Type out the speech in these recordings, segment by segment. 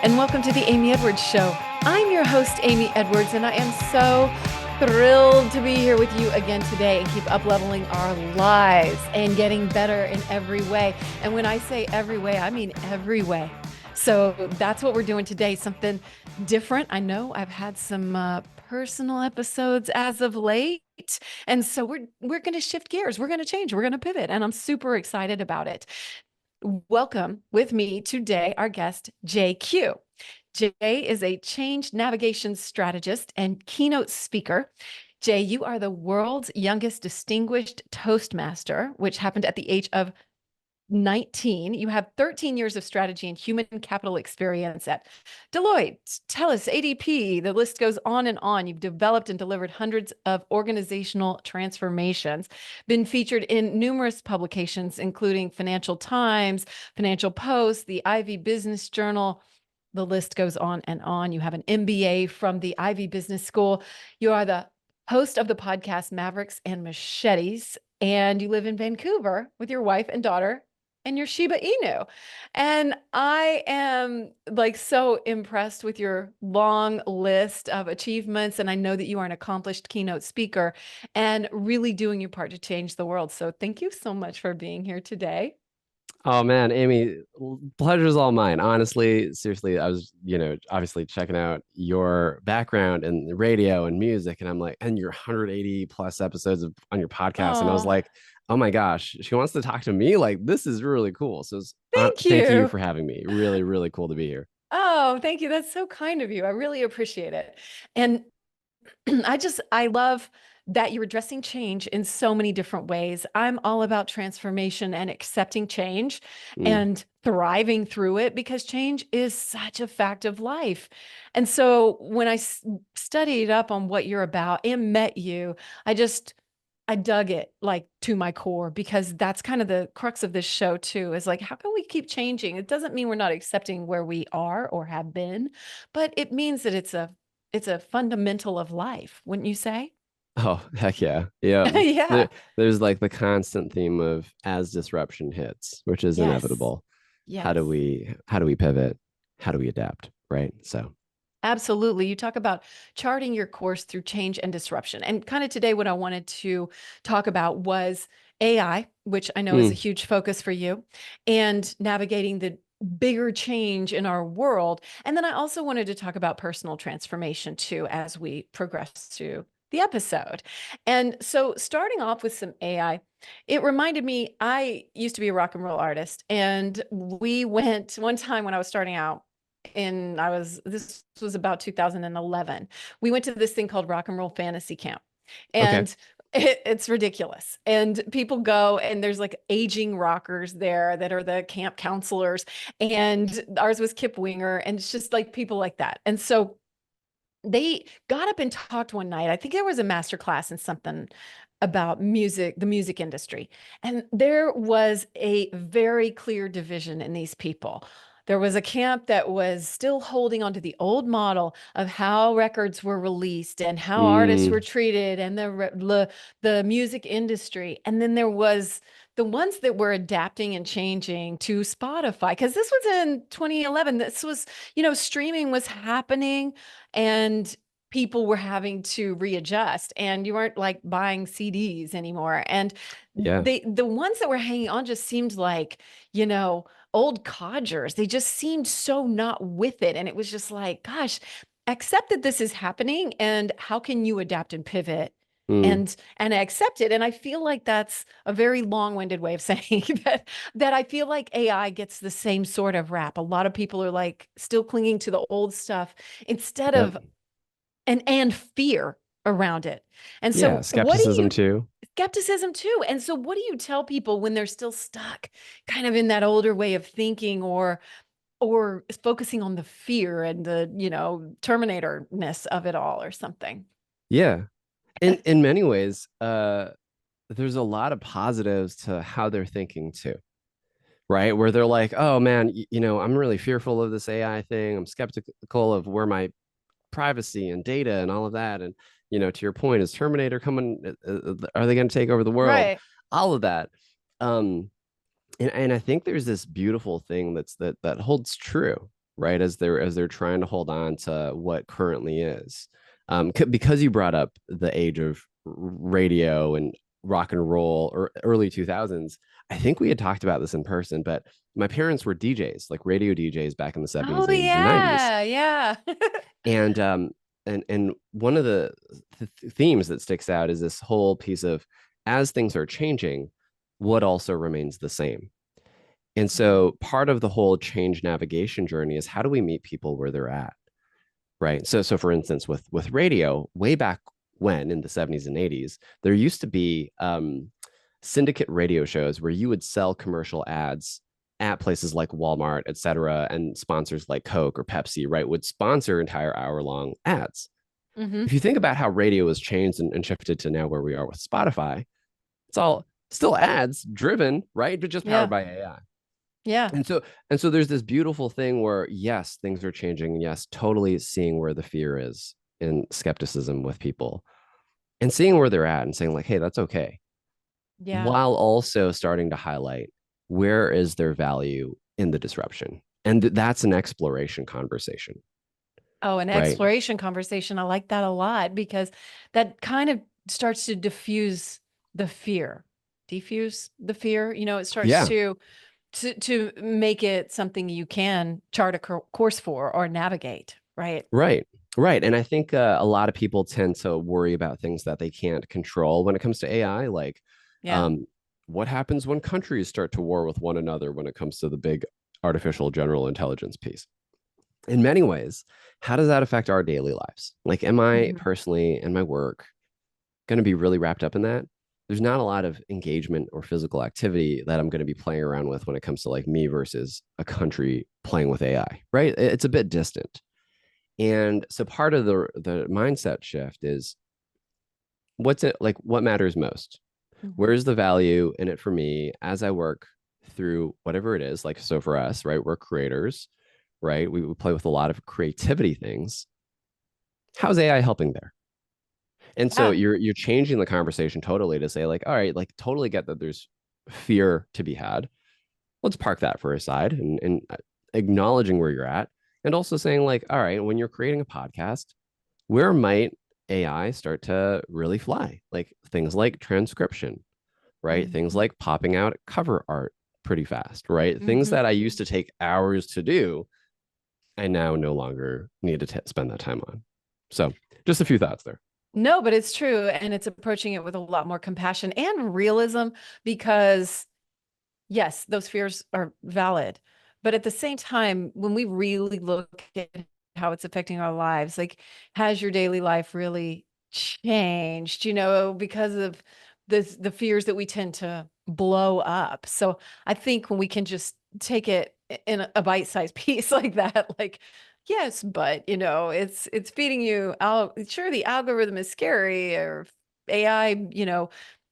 and welcome to the Amy Edwards Show. I'm your host, Amy Edwards, and I am so thrilled to be here with you again today and keep up-leveling our lives and getting better in every way. And when I say every way, I mean every way. So that's what we're doing today, something different. I know I've had some personal episodes as of late, and so we're going to shift gears. We're going to change. We're going to pivot, and I'm super excited about it. Welcome with me today, our guest, Jay Kiew. Jay is a change navigation strategist and keynote speaker. Jay, you are the world's youngest distinguished Toastmaster, which happened at the age of 19. You have 13 years of strategy and human capital experience at Deloitte, TELUS, ADP. The list goes on and on. You've developed and delivered hundreds of organizational transformations, been featured in numerous publications, including Financial Times, Financial Post, the Ivy Business Journal. The list goes on and on. You have an MBA from the Ivy Business School. You are the host of the podcast Mavericks and Machetes, and you live in Vancouver with your wife and daughter and your Shiba Inu. And I am like so impressed with your long list of achievements. And I know that you are an accomplished keynote speaker and really doing your part to change the world. So thank you so much for being here today. Oh man, Amy, pleasure's all mine. Honestly, seriously, I was, obviously checking out your background in radio and music, and I'm like, and your 180 plus episodes on your podcast, and I was Oh, like, oh my gosh, she wants to talk to me. Like, this is really cool. So, thank thank you you. for having me. Really, really cool to be here. Oh, thank you. That's so kind of you. I really appreciate it. And I love that you're addressing change in so many different ways. I'm all about transformation and accepting change Mm, and thriving through it because change is such a fact of life. And so when I studied up on what you're about and met you, I dug it like to my core because that's kind of the crux of this show too, is like, how can we keep changing? It doesn't mean we're not accepting where we are or have been, but it means that it's a fundamental of life, wouldn't you say? oh, heck yeah. Yeah. Yeah. There's like the constant theme of as disruption hits, which is Yes. inevitable. How do Yes. we pivot? How do we adapt? Right. So, Absolutely. You talk about charting your course through change and disruption. And kind of today, what I wanted to talk about was AI, which I know is a mm, huge focus for you, and navigating the bigger change in our world. And then I also wanted to talk about personal transformation too as we progress through the episode. And so, starting off with some AI, it reminded me I used to be a rock and roll artist, and we went one time when I was starting out this was about 2011. We went to this thing called Rock and Roll Fantasy Camp. okay. And it's ridiculous. And people go and there's like aging rockers there that are the camp counselors. And ours was Kip Winger and it's just like people like that. And so they got up and talked one night. I think there was a master class in something about music, the music industry. And there was a very clear division in these people. There was a camp that was still holding on to the old model of how records were released and how artists were Mm, treated and the music industry. And then there was the ones that were adapting and changing to Spotify, because this was in 2011. This was, streaming was happening and people were having to readjust and you weren't like buying CDs anymore. And yeah. the ones that were hanging on just seemed like, old codgers. They just seemed so not with it. And it was just like, gosh, accept that this is happening and how can you adapt and pivot Mm, and accept it. And I feel like that's a very long-winded way of saying that I feel like AI gets the same sort of rap. A lot of people are like still clinging to the old stuff instead yep. of and fear around it. And Yeah. so what do Skepticism you too. skepticism too. And so what do you tell people when they're still stuck kind of in that older way of thinking or focusing on the fear and the, terminator-ness of it all or something? Yeah. In many ways, there's a lot of positives to how they're thinking too, right? Where they're like, oh man, I'm really fearful of this AI thing. I'm skeptical of where my privacy and data and all of that. And, to your point, is Terminator coming? Are they going to take over the world? Right. All of that. Um, and I think there's this beautiful thing that holds true, right? As they're trying to hold on to what currently is. Because you brought up the age of radio and rock and roll or early 2000s, I think we had talked about this in person, but my parents were DJs, like radio DJs back in the 70s, Oh 80s, and 90s. yeah, yeah. And one of the themes that sticks out is this whole piece of, as things are changing, what also remains the same. And so part of the whole change navigation journey is, how do we meet people where they're at? Right. So for instance, with radio, way back when in the 70s and 80s, there used to be syndicate radio shows where you would sell commercial ads at places like Walmart, et cetera, and sponsors like Coke or Pepsi, right, would sponsor entire hour-long ads. Mm-hmm. If you think about how radio has changed and shifted to now where we are with Spotify, it's all still ads driven, right? But just powered Yeah, by AI. yeah. And so there's this beautiful thing where, yes, things are changing. Yes, totally seeing where the fear is and skepticism with people and seeing where they're at and saying like, hey, that's okay. Yeah. While also starting to highlight where is their value in the disruption. And that's an exploration conversation, Oh, an right? exploration conversation. I like that a lot because that kind of starts to diffuse the fear. Defuse the fear. It starts Yeah, to make it something you can chart a course for or navigate, right? right. Right. And I think a lot of people tend to worry about things that they can't control when it comes to AI, like Yeah. um, what happens when countries start to war with one another when it comes to the big artificial general intelligence piece. In many ways, how does that affect our daily lives? Like, am I Mhm. personally in my work going to be really wrapped up in that? There's not a lot of engagement or physical activity that I'm going to be playing around with when it comes to like me versus a country playing with AI, right? It's a bit distant. And so part of the mindset shift is, what's it like, what matters most? Mhm. Where's the value in it for me as I work through whatever it is? Like, so for us, right, we're creators, right? We play with a lot of creativity things. How's AI helping there? And so Yeah. you're changing the conversation totally to say like, all right, like totally get that there's fear to be had. Let's park that for a side and acknowledging where you're at, and also saying like, all right, when you're creating a podcast, where might AI start to really fly? Like things like transcription, right? Things Mhm. like popping out cover art pretty fast, right? Things Mhm. that I used to take hours to do, I now no longer need to spend that time on. So just a few thoughts there. No, but it's true. And it's approaching it with a lot more compassion and realism because yes, those fears are valid. But at the same time, when we really look at how it's affecting our lives, like, has your daily life really changed, because of the fears that we tend to blow up? So I think when we can just take it in a bite-sized piece like that, like, yes, but it's feeding you out. Sure, the algorithm is scary or AI,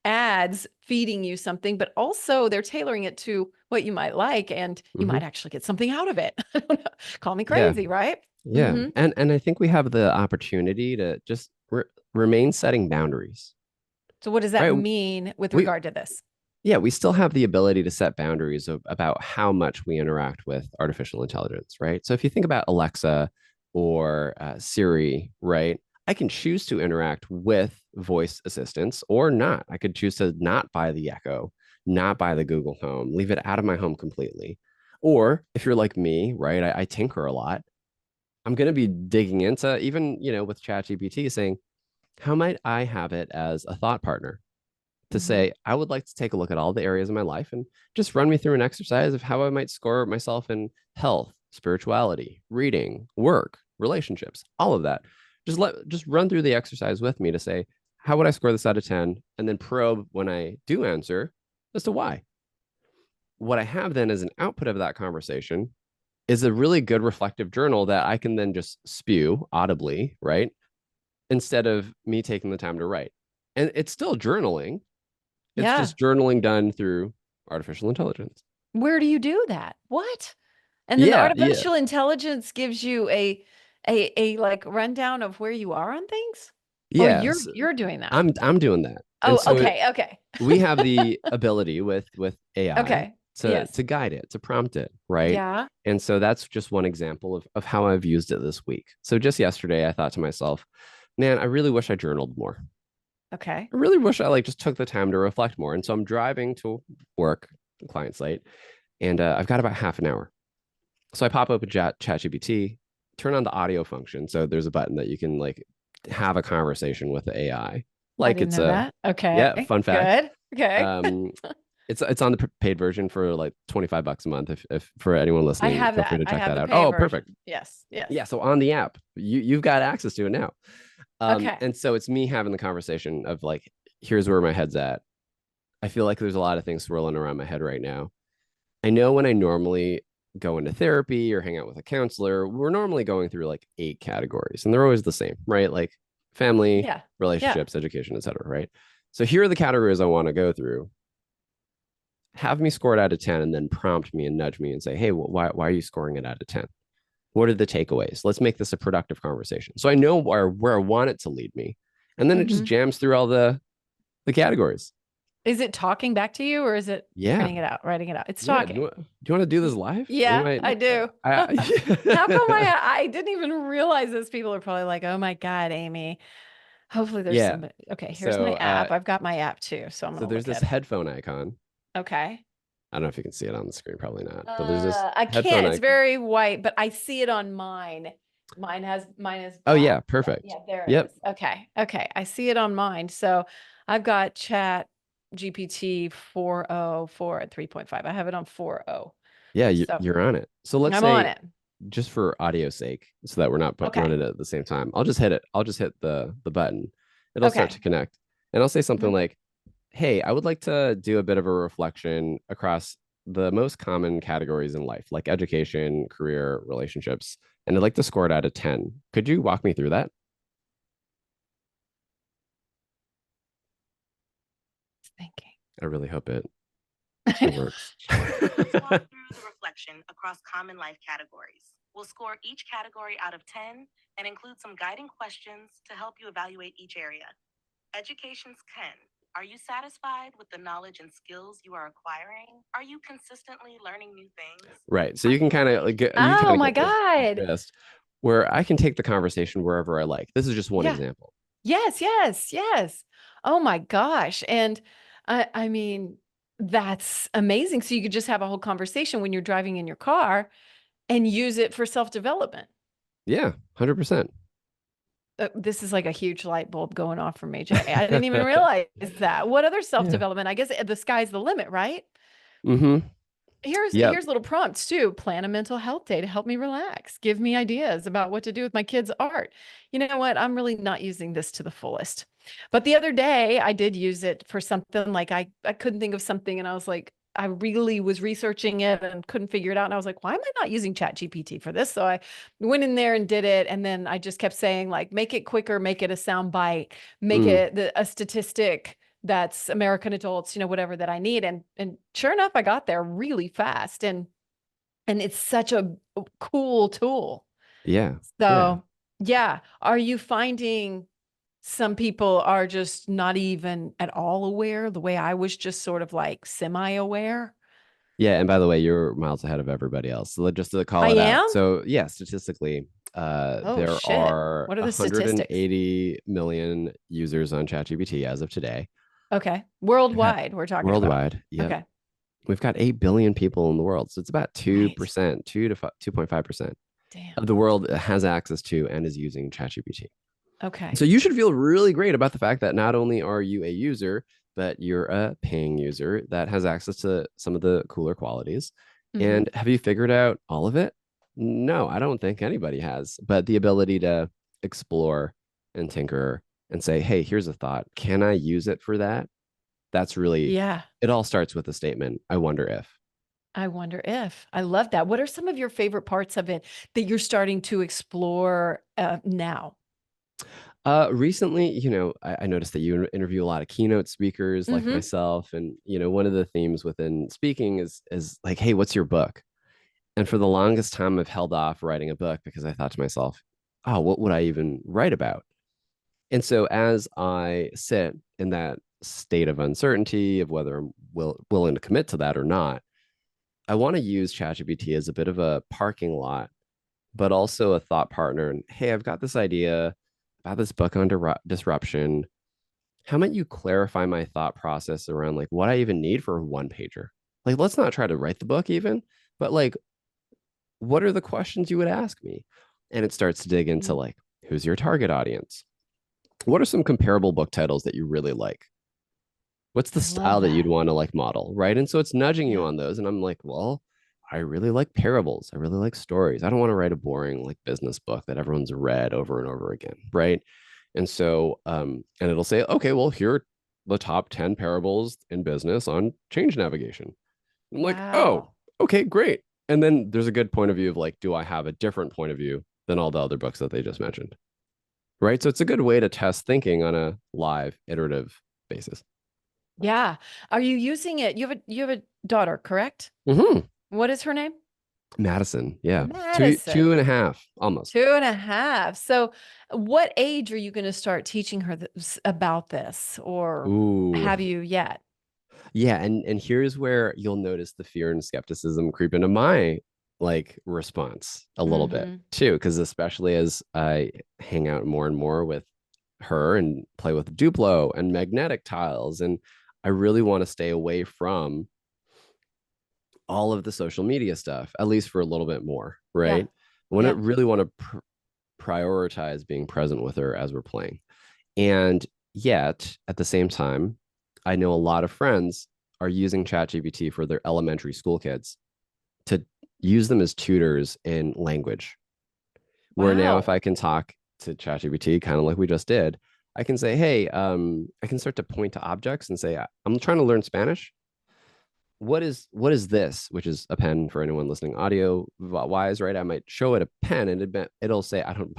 ads feeding you something, but also they're tailoring it to what you might like, and you Mm-hmm. might actually get something out of it. I don't know. Call me Yeah, crazy, right? yeah, Hmm. and I think we have the opportunity to just remain setting boundaries, So what does that right? mean with We regard to this? Yeah, we still have the ability to set boundaries about how much we interact with artificial intelligence, right? So if you think about Alexa or Siri, right, I can choose to interact with voice assistants or not. I could choose to not buy the Echo, not buy the Google Home, leave it out of my home completely. Or if you're like me, right, I tinker a lot. I'm going to be digging into, even, with ChatGPT, saying, how might I have it as a thought partner? To Hmm. say, I would like to take a look at all the areas of my life and just run me through an exercise of how I might score myself in health, spirituality, reading, work, relationships, all of that. Just run through the exercise with me to say, how would I score this out of 10? And then probe when I do answer as to why. What I have then as an output of that conversation is a really good reflective journal that I can then just spew audibly, right? Instead of me taking the time to write. And it's still journaling, it's Yeah. just journaling done through artificial intelligence. Where do you do that? What? And then the Yeah, yeah, artificial intelligence gives you a like rundown of where you are on things? Or you're yes. you're doing that? I'm doing that, and Oh, so okay, okay. we have the ability with AI Okay. Yes. to guide it, to prompt it, right? Yeah. And so that's just one example of how I've used it this week. So just yesterday, I thought to myself, man, I really wish I journaled more. Okay. I really wish I like just took the time to reflect more. And so I'm driving to work, client site, and I've got about half an hour. So I pop open ChatGPT, turn on the audio function. So there's a button that you can like have a conversation with the AI. I Like didn't it's know a that. Okay. yeah, fun fact. Good. Okay. Um, it's on the paid version for like $25 a month. If for anyone I listening, have feel free that. to I check have that the out. pay Oh, perfect. version. Yes. Yes. Yeah, so on the app, you've got access to it now. Okay. And so it's me having the conversation of like, here's where my head's at. I feel like there's a lot of things swirling around my head right now. I know when I normally go into therapy or hang out with a counselor, we're normally going through like 8 categories, and they're always the same, right? Like family, Yeah. Yeah. relationships, education, etc. Right? So here are the categories I want to go through. Have me score it out of 10, and then prompt me and nudge me and say, hey, why are you scoring it out of 10? What are the takeaways? Let's make this a productive conversation. So I know where I want it to lead me. And then it just Hmm. jams through all the categories. Is it talking back to you or is it Yeah. printing it out, writing it out? It's Yeah. Do talking. you want to do this live? We Yeah, might. I do. How come I didn't even realize this? People are probably like, "Oh my God, Amy." Hopefully there's Yeah. somebody. Okay, here's So my app. I've got my app too, so I'm so gonna there's look this at it. headphone icon. Okay. I don't know if you can see it on the screen, probably not. But there's this I headphone can't. It's icon. very white, but I see it on mine. Mine is Oh black. yeah, Yeah, perfect. yeah, there it Yep. is. Okay. Okay. I see it on mine. So I've got Chat GPT 404 at 3.5. I have it on 4.0. Yeah, So you're on it. So let's I'm on say it. just for audio sake, so that we're not Okay. running it at the same time, I'll just hit it. I'll just hit the button. It'll start to Okay. connect. And I'll say something Mhm. like, hey, I would like to do a bit of a reflection across the most common categories in life, like education, career, relationships, and I'd like to score it out of 10. Could you walk me through that? Thinking. I really hope it works. Sure. Let's walk through the reflection across common life categories. We'll score each category out of 10 and include some guiding questions to help you evaluate each area. Education's 10. Are you satisfied with the knowledge and skills you are acquiring? Are you consistently learning new things? Right. So Are you can you kind of like engaged? you kind Oh of my get the God. gist where I can take the conversation wherever I like. This is just one Yeah. example. Yes, yes, yes. Oh my gosh. And I mean, that's amazing. So you could just have a whole conversation when you're driving in your car and use it for self-development. Yeah, 100%. This is like a huge light bulb going off for me, Jay. I didn't even realize that. What other Yeah. self-development? I guess the sky's the limit, right? Mm-hmm. Yep. Here's little prompts too. Plan a mental health day to help me relax. Give me ideas about what to do with my kids' art. You know what? I'm really not using this to the fullest. But the other day I did use it for something like I couldn't think of something and I was like, I really was researching it and couldn't figure it out. And I was like, why am I not using Chat GPT for this? So I went in there and did it. And then I just kept saying, like, make it quicker, make it a sound bite, make Mm. it a statistic that's American adults, whatever that I need. And sure enough, I got there really fast. And it's such a cool tool. Yeah. Yeah. So yeah. Are you finding some people are just not even at all aware the way I was just sort of like semi-aware? Yeah. And by the way, you're miles ahead of everybody else. So just to call I it out. am? So yeah, statistically, Oh there shit. are What are the statistics? 180 million users on ChatGPT as of today. Okay. We've had Worldwide, we're talking about. worldwide. Yep. Okay. We've got 8 billion people in the world. So it's about Right. 2%, 2 to 2.5% Damn. of the world has access to and is using ChatGPT. Okay. So you should feel really great about the fact that not only are you a user, but you're a paying user that has access to some of the cooler qualities. Hmm. And have you figured out all of it? No, I don't think anybody has. But the ability to explore and tinker and say, hey, here's a thought. Can I use it for that? That's really, Yeah. it all starts with a statement. I wonder if. I wonder if. I love that. What are some of your favorite parts of it that you're starting to explore now? Recently, I noticed that you interview a lot of keynote speakers like Hmm. myself, and one of the themes within speaking is like, hey, what's your book? And for the longest time, I've held off writing a book because I thought to myself, oh, what would I even write about? And so as I sit in that state of uncertainty of whether I'm willing to commit to that or not, I want to use ChatGPT as a bit of a parking lot, but also a thought partner. And hey, I've got this idea about this book on disruption. How might you clarify my thought process around like what I even need for a one pager? Like, let's not try to write the book even, but like, what are the questions you would ask me? And it starts to dig into like, who's your target audience? What are some comparable book titles that you really like? What's the I love style that you'd that. want to like model, right? And so it's nudging you Yeah. on those. And I'm like, well, I really like parables. I really like stories. I don't want to write a boring like business book that everyone's read over and over again, right? And so, and it'll say, okay, well, here are the top 10 parables in business on change navigation. I'm like, oh, Wow. okay, great. And then there's a good point of view of like, do I have a different point of view than all the other books that they just mentioned? Right. So it's a good way to test thinking on a live iterative basis. Yeah. Are you using it? You have a daughter, correct? Mm-hmm. What is her name? Madison. Yeah. Two Madison. and a half almost. 2.5. So what age are you going to start teaching her about this, or Ooh. have you yet? Yeah. And here's where you'll notice the fear and skepticism creep into my like response a little bit Mm-hmm. too. Cause especially as I hang out more and more with her and play with Duplo and magnetic tiles. And I really want to stay away from all of the social media stuff, at least for a little bit more, Yeah. right? I want to Yeah. really want to prioritize being present with her as we're playing. And yet, at the same time, I know a lot of friends are using ChatGPT for their elementary school kids to use them as tutors in language. Where now, if Wow. I can talk to ChatGPT, kind of like we just did, I can say, hey, I can start to point to objects and say, I'm trying to learn Spanish. What is this, which is a pen for anyone listening audio wise, right? I might show it a pen and it'll say, I don't,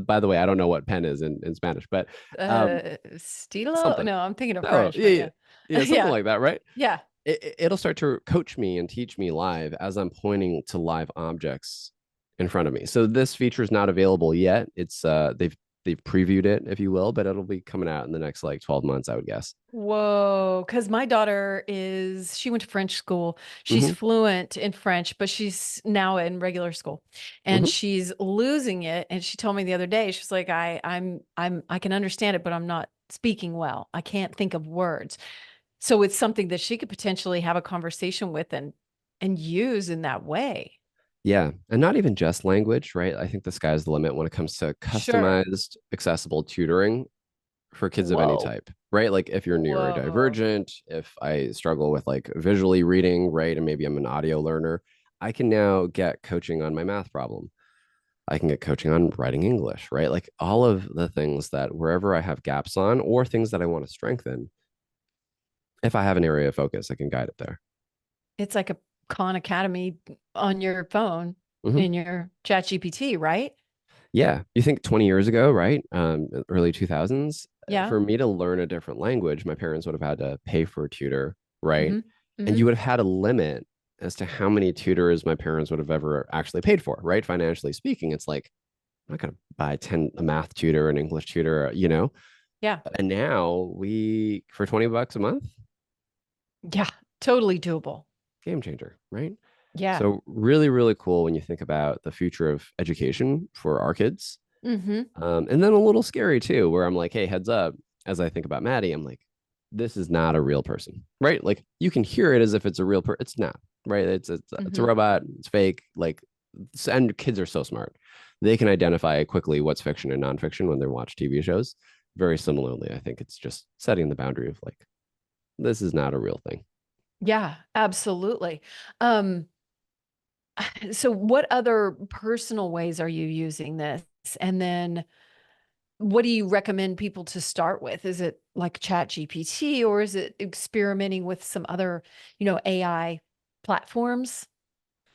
by the way, I don't know what pen is in Spanish, but um Stilo? something. No, I'm thinking of No, French, yeah, but yeah, yeah. yeah, something Yeah. like that, right? Yeah. It'll start to coach me and teach me live as I'm pointing to live objects in front of me. So this feature is not available yet. It's they've previewed it, if you will, but it'll be coming out in the next like 12 months, I would guess. Whoa, because my daughter she went to French school. She's Mm-hmm, fluent in French, but she's now in regular school and mm-hmm. she's losing it. And she told me the other day, she's like, I can understand it, but I'm not speaking well. I can't think of words. So it's something that she could potentially have a conversation with and use in that way. Yeah, and not even just language, right? I think the sky's the limit when it comes to Sure. customized, accessible tutoring for kids of any Whoa. type, right? Like if you're Whoa. neurodivergent, if I struggle with like visually reading, right? And maybe I'm an audio learner, I can now get coaching on my math problem. I can get coaching on writing English, right? Like all of the things that wherever I have gaps on or things that I want to strengthen, if I have an area of focus, I can guide it there. It's like a Khan Academy on your phone Mhm. in your chat GPT, right? Yeah, you think 20 years ago, right? Early 2000s, Yeah. for me to learn a different language, my parents would have had to pay for a tutor, right? Mm-hmm. And Mm-hmm. you would have had a limit as to how many tutors my parents would have ever actually paid for, right? Financially speaking, it's like I'm not going to buy 10 a math tutor, an English tutor, you know. Yeah. And now we for $20 a month, Yeah. Totally doable. game changer, right? Yeah. So really, really cool when you think about the future of education for our kids. Mm-hmm. And then a little scary too, where I'm like, hey, heads up, as I think about Maddie, I'm like, this is not a real person, right? Like you can hear it as if it's a real person. It's not, right? It's a Mm-hmm. robot, it's fake. Like, and kids are so smart. They can identify quickly what's fiction and nonfiction when they watch TV shows. Very similarly, I think it's just setting the boundary of like, this is not a real thing. Yeah, absolutely. Um, so what other personal ways are you using this? And then what do you recommend people to start with? Is it like Chat GPT or is it experimenting with some other, AI platforms?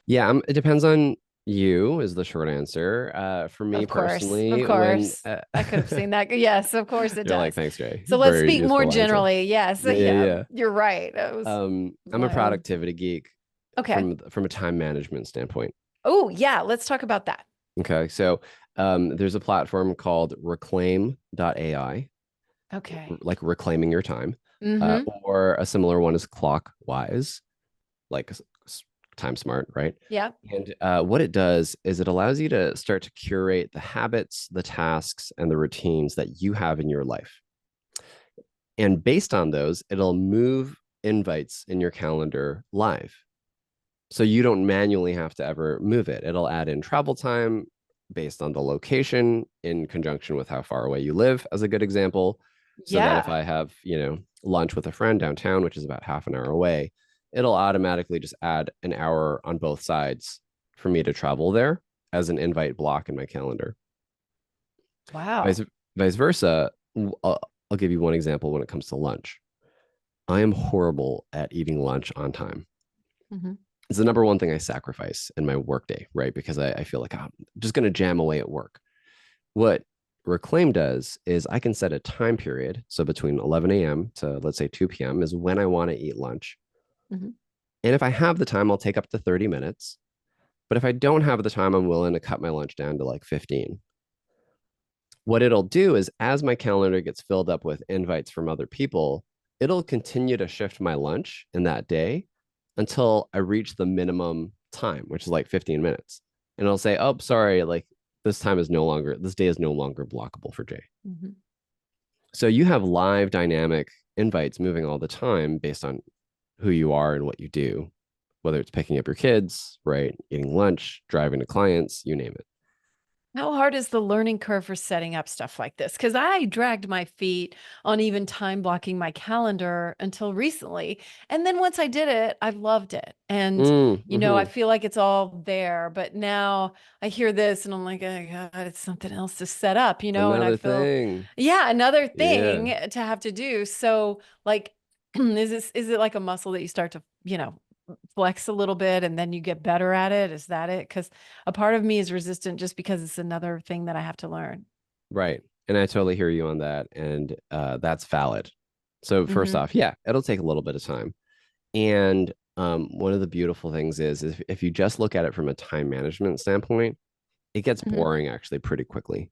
Yeah, it depends on you is the short answer. For me Of course, of personally, when course. I could have seen that. Yes, of course it you're like, does. thanks, Jay. So let's Very speak more useful answer. generally. Yes. Yeah, yeah, Yeah, yeah. you're right. That was I'm a my own. productivity geek Okay. from a time management standpoint. Oh, yeah. Let's talk about that. Okay, so there's a platform called Reclaim.ai, Okay. like reclaiming your time, Mm-hmm. or a similar one is Clockwise, like time smart, right? Yeah. And what it does is it allows you to start to curate the habits, the tasks, and the routines that you have in your life. And based on those, it'll move invites in your calendar live. So you don't manually have to ever move it. It'll add in travel time based on the location in conjunction with how far away you live, as a good example. So that if Yeah. I have, lunch with a friend downtown, which is about half an hour away, it'll automatically just add an hour on both sides for me to travel there as an invite block in my calendar. Wow. Vice versa, I'll give you one example when it comes to lunch. I am horrible at eating lunch on time. Mm-hmm. It's the number one thing I sacrifice in my workday, right? Because I feel like, I'm just going to jam away at work. What Reclaim does is I can set a time period. So between 11 a.m. to, let's say, 2 p.m. is when I want to eat lunch. Mm-hmm. And if I have the time, I'll take up to 30 minutes. But if I don't have the time, I'm willing to cut my lunch down to like 15. What it'll do is, as my calendar gets filled up with invites from other people, it'll continue to shift my lunch in that day until I reach the minimum time, which is like 15 minutes. And it'll say, oh, sorry, like this day is no longer blockable for Jay. Mm-hmm. So you have live dynamic invites moving all the time based on who you are and what you do, whether it's picking up your kids, right? Eating lunch, driving to clients, you name it. How hard is the learning curve for setting up stuff like this? Because I dragged my feet on even time blocking my calendar until recently. And then once I did it, I loved it. And, I feel like it's all there. But now I hear this and I'm like, oh, God, it's something else to set up, and I Another feel, thing. yeah, another Yeah. thing to have to do. So, like, is it like a muscle that you start to, flex a little bit and then you get better at it? Is that it? Because a part of me is resistant just because it's another thing that I have to learn. Right. And I totally hear you on that. And that's valid. So first Mm-hmm. off, yeah, it'll take a little bit of time. And one of the beautiful things is if you just look at it from a time management standpoint, it gets Mm-hmm. boring actually pretty quickly.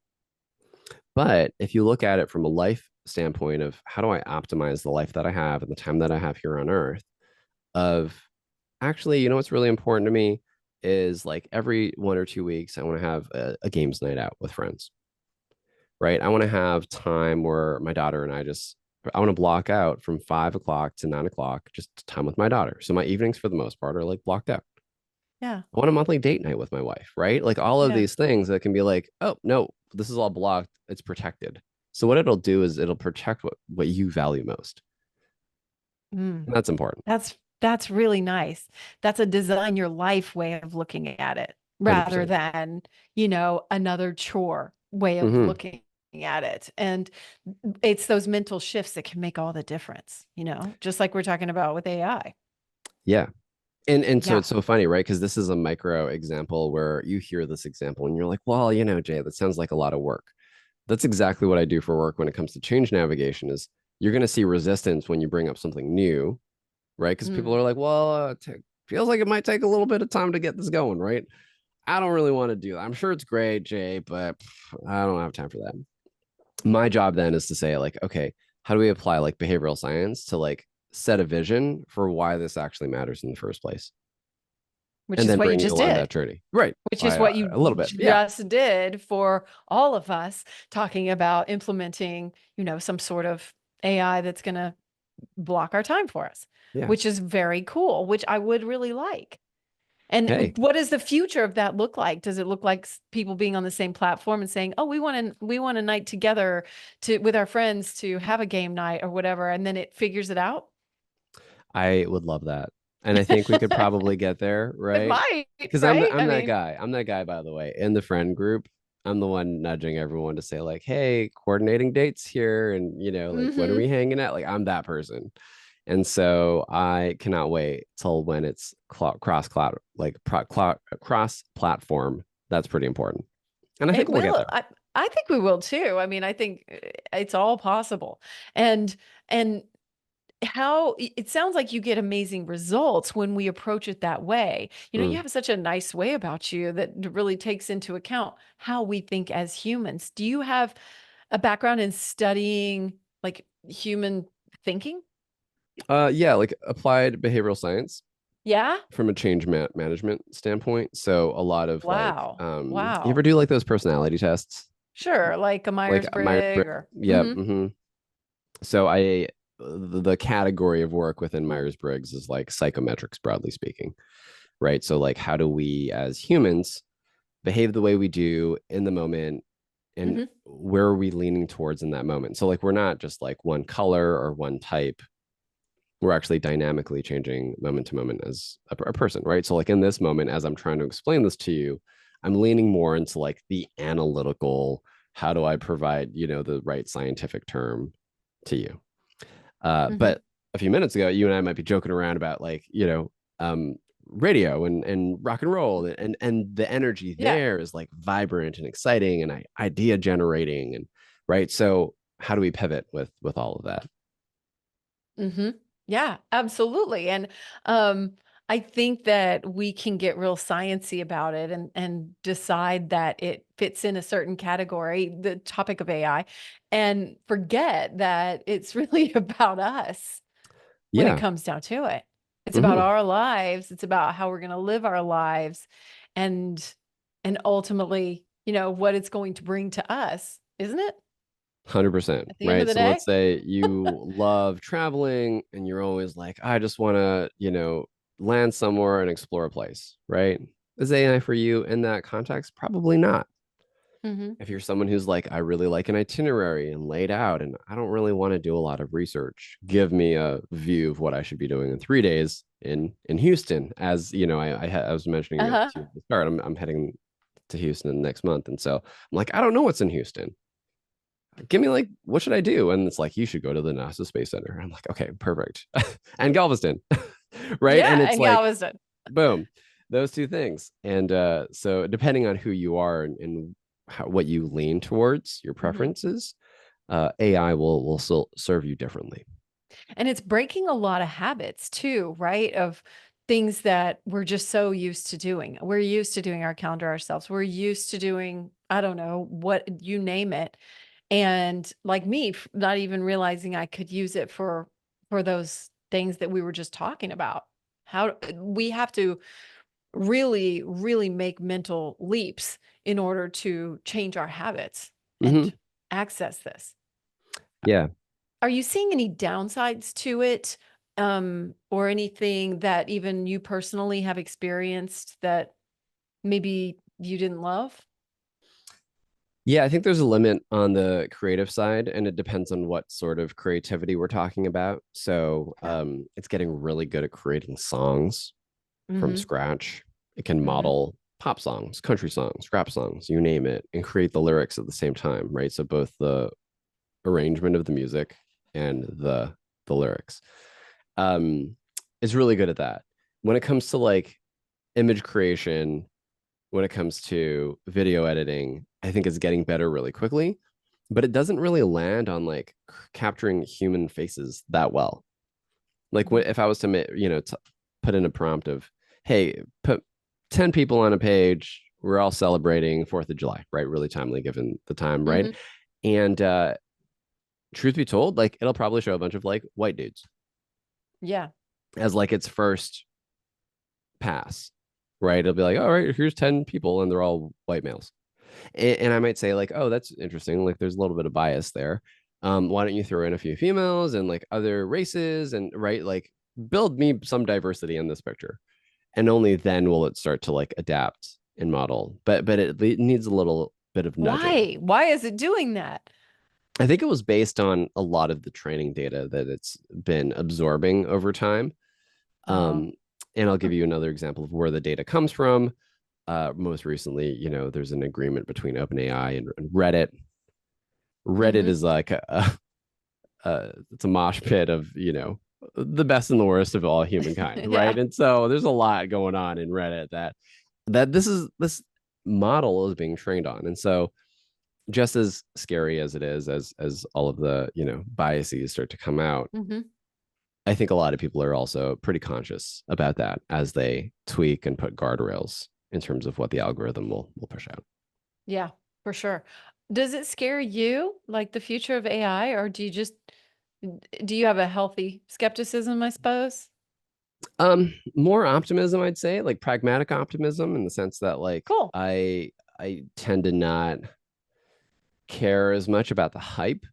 But if you look at it from a life standpoint of how do I optimize the life that I have and the time that I have here on earth, of actually, what's really important to me is like every 1 or 2 weeks, I want to have a games night out with friends, right? I want to have time where my daughter and I want to block out from 5 o'clock to 9 o'clock, just time with my daughter. So my evenings, for the most part, are like blocked out. Yeah. I want a monthly date night with my wife, right? Like all of Yeah. these things that can be like, oh, no, this is all blocked. It's protected. So what it'll do is it'll protect what you value most. Mm. And that's important. That's really nice. That's a design your life way of looking at it rather 100%. than, another chore way of Mm-hmm. looking at it. And it's those mental shifts that can make all the difference, just like we're talking about with AI. Yeah. And so Yeah. it's so funny, right? Because this is a micro example where you hear this example and you're like, well, Jay, that sounds like a lot of work. That's exactly what I do for work when it comes to change navigation is you're going to see resistance when you bring up something new, right? Because people Mm. are like, well, feels like it might take a little bit of time to get this going, right? I don't really want to do that. I'm sure it's great, Jay, but I don't have time for that. My job then is to say, like, okay, how do we apply like behavioral science to like set a vision for why this actually matters in the first place? Which And is then what you bring you just along did. that journey. Right. Which is what you A little bit. Yeah. just did for all of us, talking about implementing, some sort of AI that's going to block our time for us, Yeah. which is very cool, which I would really like. And Hey, what does the future of that look like? Does it look like people being on the same platform and saying, "Oh, we want a night together with our friends to have a game night or whatever," and then it figures it out? I would love that. And I think we could probably get there, It right? might, Because right? I'm I that mean, guy. I'm that guy, by the way. In the friend group, I'm the one nudging everyone to say, like, hey, coordinating dates here. And, like, when are hmm we hanging out? Like, I'm that person. And so I cannot wait till when it's cross cloud, like cross platform. That's pretty important. And I it think we'll get will. there. I think we will too. I mean, I think it's all possible. And how it sounds like you get amazing results when we approach it that way. You Mm. have such a nice way about you that really takes into account how we think as humans. Do you have a background in studying like human thinking? Yeah, like applied behavioral science. Yeah. from a change management standpoint. So a lot of like, Wow. you ever Wow. do like those personality tests? Sure. Like a Like a Myers-Briggs? Myers-Briggs or, Yeah. So the category of work within Myers-Briggs is like psychometrics, broadly speaking, right? So like, how do we as humans behave the way we do in the moment, and hmm where are we leaning towards in that moment? So like, we're not just like one color or one type. We're actually dynamically changing moment to moment as a person, right? So like in this moment, as I'm trying to explain this to you, I'm leaning more into like the analytical, how do I provide, the right scientific term to you? hmm But a few minutes ago, you and I might be joking around about like, um, radio and rock and roll, and the energy Yeah. there is like vibrant and exciting and idea generating, and right. So how do we pivot with all of that? hmm Yeah, absolutely. And um, I think that we can get real sciencey about it and decide that it fits in a certain category, the topic of AI, and forget that it's really about us when it Yeah. comes down to it. It's about Mm-hmm. our lives. It's about how we're going to live our lives, and ultimately, what it's going to bring to us, isn't it? 100%. At the end of Right. the So day. let's say you love traveling and you're always like, I just want to, land somewhere and explore a place, right? Is AI for you in that context? Probably not. hmm If you're someone who's like, I really like an itinerary and laid out, and I don't really want to do a lot of research, give me a view of what I should be doing in 3 days in Houston. As you know, I was mentioning it Uh-huh. to you at the start. I'm heading to Houston in the next month, and so I'm like, I don't know what's in Houston. Give me like, what should I do? And it's like, you should go to the NASA Space Center. I'm like, okay, perfect. And Galveston, right? And Yeah, it's and like, Galveston. boom, those two things. And so depending on who you are and what you lean towards, your Mhm. preferences, AI will still serve you differently. And it's breaking a lot of habits too, right? Of things that we're just so used to doing. We're used to doing our calendar ourselves. We're used to doing, I don't know, what you name it. And like me, not even realizing I could use it for those things that we were just talking about. How we have to really, really make mental leaps in order to change our habits Hmm. and access this. Yeah. Are you seeing any downsides to it, or anything that even you personally have experienced that maybe you didn't love? Yeah, I think there's a limit on the creative side, and it depends on what sort of creativity we're talking about. So Yeah. it's getting really good at creating songs from Mhm. scratch. It can Mhm. model pop songs, country songs, rap songs, you name it, and create the lyrics at the same time, right? So both the arrangement of the music and the lyrics. Um, is really good at that. When it comes to like image creation, when it comes to video editing, I think it's getting better really quickly, but it doesn't really land on like capturing human faces that well. Like Mhm. if I was to put in a prompt of, hey, put 10 people on a page, we're all celebrating 4th of July, right? Really timely given the time, right? Mhm. And truth be told, like it'll probably show a bunch of like white dudes Yeah. as like its first pass, right? It'll be like, all right, here's 10 people and they're all white males. And I might say like, oh, that's interesting. Like there's a little bit of bias there. Why don't you throw in a few females and like other races, and right, like build me some diversity in this picture, and only then will it start to like adapt and model. But it needs a little bit of nudging. Why? Why is it doing that? I think it was based on a lot of the training data that it's been absorbing over time. Oh. Um, and I'll Hmm. give you another example of where the data comes from. Most recently, there's an agreement between OpenAI and Reddit. Reddit Mhm. is like it's a mosh pit of the best and the worst of all humankind, right? Yeah. And so there's a lot going on in Reddit that this model is being trained on, and so just as scary as it is, as all of the biases start to come out, Mhm. I think a lot of people are also pretty conscious about that as they tweak and put guardrails in terms of what the algorithm will push out. Yeah, for sure. Does it scare you, like the future of AI, or do you have a healthy skepticism, I suppose? More optimism, I'd say, like pragmatic optimism in the sense that like Cool. I tend to not care as much about the hype,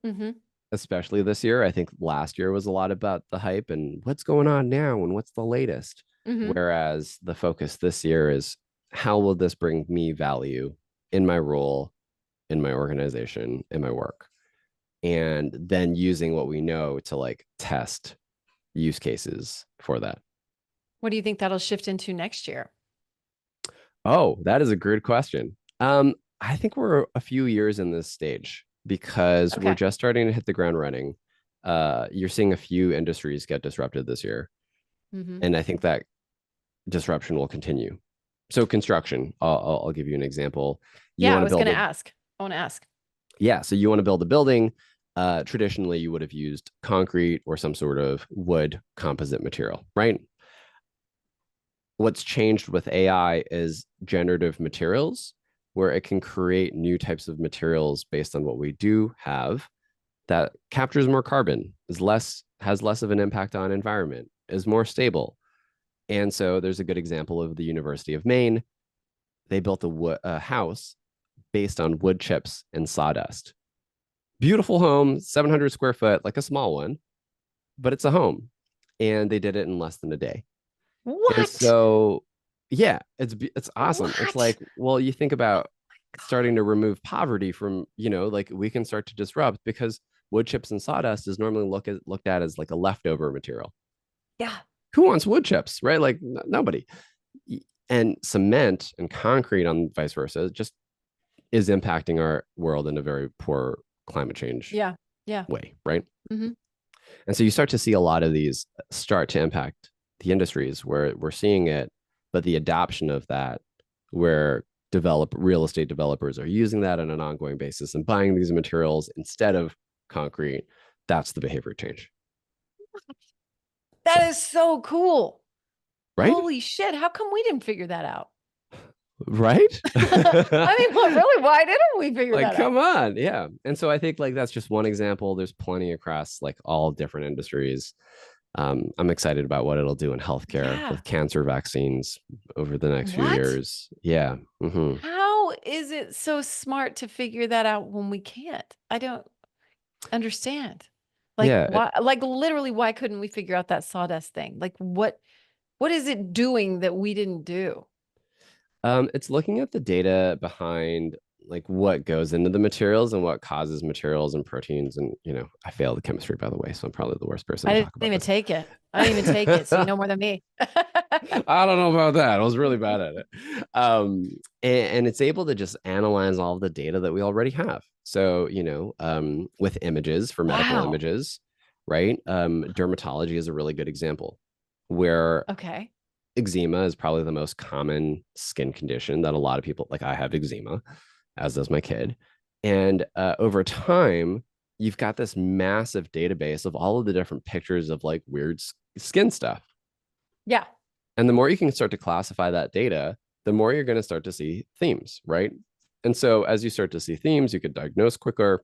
Mm-hmm. especially this year. I think last year was a lot about the hype and what's going on now and what's the latest. Mm-hmm. Whereas the focus this year is how will this bring me value in my role, in my organization, in my work? And then using what we know to like test use cases for that. What do you think that'll shift into next year? Oh, that is a good question. I think we're a few years in this stage because we're Okay. just starting to hit the ground running. You're seeing a few industries get disrupted this year, Mm-hmm. and I think that disruption will continue. So construction, I'll give you an example. You Yeah, I want to was going build to a ask. I want to ask. Yeah, so you want to build a building. Traditionally, you would have used concrete or some sort of wood composite material, right? What's changed with AI is generative materials, where it can create new types of materials based on what we do have that captures more carbon, is less has less of an impact on environment, is more stable. And so there's a good example of the University of Maine. They built a house based on wood chips and sawdust. Beautiful home, 700 square foot, like a small one, but it's a home. And they did it in less than a day. And What? so, yeah, it's awesome. It's What? like, well, you think about starting God. to remove poverty from, like we can start to disrupt because wood chips and sawdust is normally looked at as like a leftover material. Yeah. Who wants wood chips, right? Like nobody. And cement and concrete on vice versa just is impacting our world in a very poor climate change Yeah. Yeah. way, right? Mm-hmm. And so you start to see a lot of these start to impact the industries where we're seeing it, but the adoption of that, where real estate developers are using that on an ongoing basis and buying these materials instead of concrete, that's the behavior change. That So, is so cool. right? Holy shit. How come we didn't figure that out? Right? I mean, well, really, why didn't we figure Like, that out? come on. Yeah. And so I think like that's just one example. There's plenty across like all different industries. I'm excited about what it'll do in healthcare Yeah. with cancer vaccines over the next few What? years. Yeah. Hmm. How is it so smart to figure that out when we can't? I don't understand. Like Yeah. why like literally why couldn't we figure out that sawdust thing? Like what is it doing that we didn't do? It's looking at the data behind like what goes into the materials and what causes materials and proteins. And, I failed chemistry, by the way, so I'm probably the worst person I to didn't talk about even this. take it. I didn't even take it. So you know more than me. I don't know about that. I was really bad at it. And it's able to just analyze all the data that we already have. So, with images for medical Wow. images, right? Dermatology is a really good example where Okay. eczema is probably the most common skin condition that a lot of people like. I have eczema, as does my kid. And over time, you've got this massive database of all of the different pictures of like weird skin stuff. Yeah. And the more you can start to classify that data, the more you're going to start to see themes, right? And so as you start to see themes, you could diagnose quicker,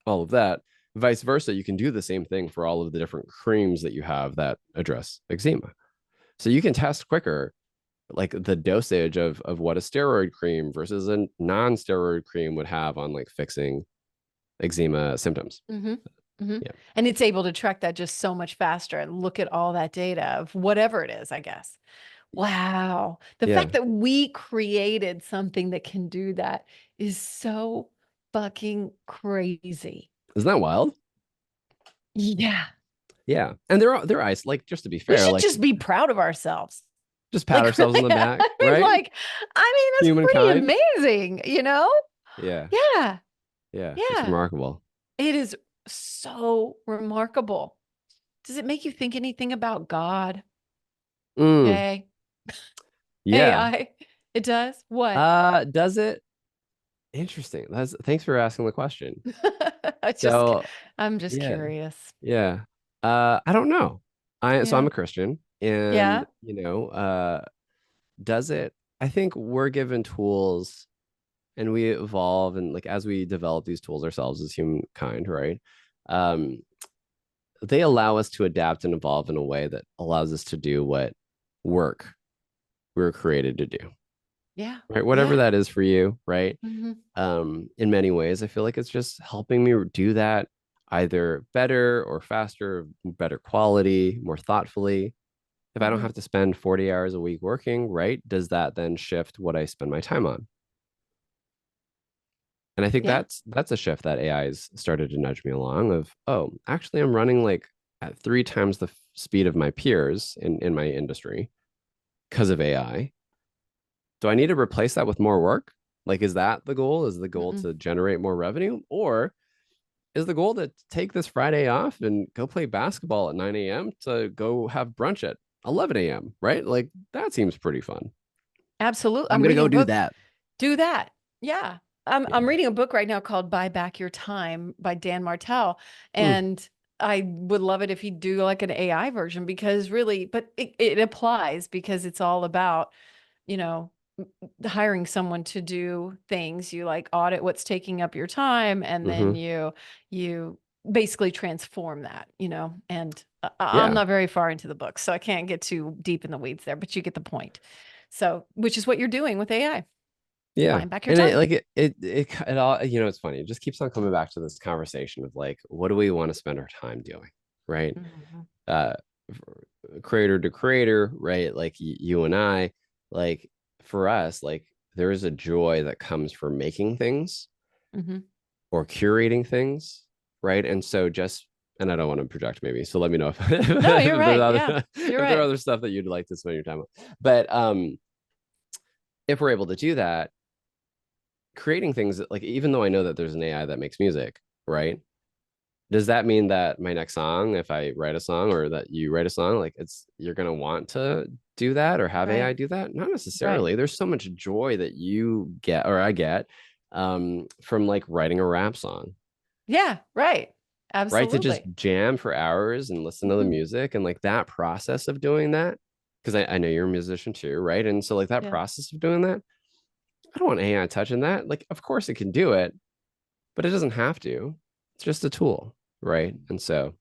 all of that. Vice versa, you can do the same thing for all of the different creams that you have that address eczema. So you can test quicker, like the dosage of what a steroid cream versus a non-steroid cream would have on like fixing eczema symptoms. Mm-hmm. Mm-hmm. Yeah. And it's able to track that just so much faster and look at all that data of whatever it is, I guess. Wow. The Yeah. fact that we created something that can do that is so fucking crazy. Isn't that wild? Yeah. Yeah. And they're ice, like, just to be We fair, should like, just be proud of ourselves. just pat Like, ourselves on really, the back, I mean, right? like, that's pretty Humankind. amazing, you know? Yeah. Yeah. Yeah. It's Yeah. remarkable. It is so remarkable. Does it make you think anything about God? Mm, Hey, yeah. AI. It does? What? Does it? Interesting. Thanks for asking the question. I just, So I'm just yeah, curious. yeah. I don't know. I'm Yeah. a Christian, and Yeah. does it? I think we're given tools and we evolve, and like as we develop these tools ourselves as humankind, right? Um, they allow us to adapt and evolve in a way that allows us to do what work we were created to do. Yeah. Right. Whatever Yeah. that is for you. Right. Hmm. In many ways, I feel like it's just helping me do that either better or faster, better quality, more thoughtfully. If I don't Hmm. have to spend 40 hours a week working, right, does that then shift what I spend my time on? And I think Yeah. that's a shift that AI has started to nudge me along of, oh, actually I'm running like at 3 times the speed of my peers in my industry because of AI. Do I need to replace that with more work? Like, is that the goal? Is the goal Mm-mm. to generate more revenue? Or is the goal to take this Friday off and go play basketball at 9 a.m. to go have brunch at 11 a.m.? Right? Like, that seems pretty fun. Absolutely. I'm I'm going to reading go a do book. that. Do that. Yeah. I'm Yeah. reading a book right now called Buy Back Your Time by Dan Martell. Mm, And I would love it if he'd do like an AI version because really, but it applies because it's all about, you know, hiring someone to do things. You like audit what's taking up your time and then hmm. you basically transform that, and I'm Yeah. not very far into the book, so I can't get too deep in the weeds there, but you get the point. So, which is what you're doing with AI, Yeah. buying back your And it time. like it all, it's funny. It just keeps on coming back to this conversation of like, what do we want to spend our time doing? Right. Mhm. uh Creator to creator, right? Like you and I, like for us, like there is a joy that comes from making things Mhm. or curating things, right? And so just, and I don't want to project maybe, so let me know if, No, you're if there's right. Yeah, other you're if there are right. other stuff that you'd like to spend your time on. But if we're able to do that, creating things that, like, even though I know that there's an AI that makes music, right? Does that mean that my next song, if I write a song or that you write a song, like you're gonna want to do that or have AI Right. do that? Not Right. necessarily. There's so much joy that you get or I get from like writing a rap song, Yeah, right. right? To just Absolutely. jam for hours and listen to the Mhm. music and like that process of doing that. Because I know you're a musician too, right? And so like that Yeah. process of doing that, I don't want AI touching that. Like, of course it can do it, but it doesn't have to. It's just a tool, right? And so,